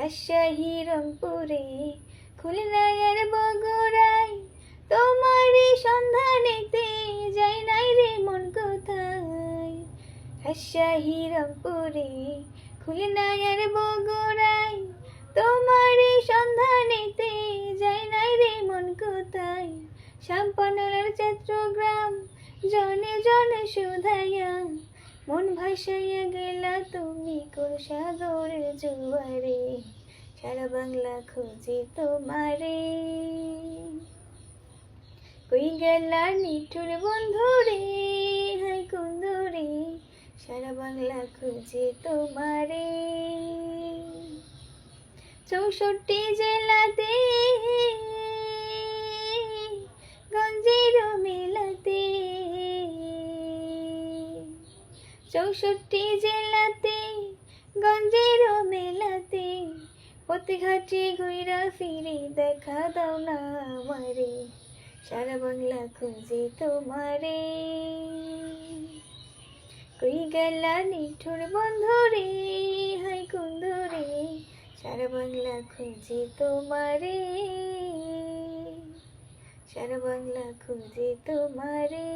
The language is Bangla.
রাজশাহী রংপুরে খুলনায় আর বগুড়ায় তোমারই সন্ধানেতে যাই নাই রে মন কোথায়। রাজশাহী রংপুরে খুলনায় আর বগুড়ায় তোমারই সন্ধানেতে যাই নাই রে মন কোথায়। শামপানার চট্টগ্রাম জনে জনে শুধাইয়া মন ভাসাইয়া গেলা তুমি কোন সাগরের জোয়ারে। সারা বাংলা খুঁজি তোমারে, কই গেলা নিঠুর বন্ধু রে, হাই কুন্দরে। সারা বাংলা খুঁজি তোমারে। 64 জেলাতে গঞ্জের মেলাতে, 64 জেলাতে গঞ্জের মেলাতে প্রতি ঘাটে ঘুইরা ফিরে দেখা দাও না আমারে। সারা বাংলা খুঁজি তোমারে, কই গেলা নিঠুর বন্ধু রে, হাই কুন্দরে। সারা বাংলা খুঁজি তোমারে, সারা বাংলা খুঁজি তোমারে।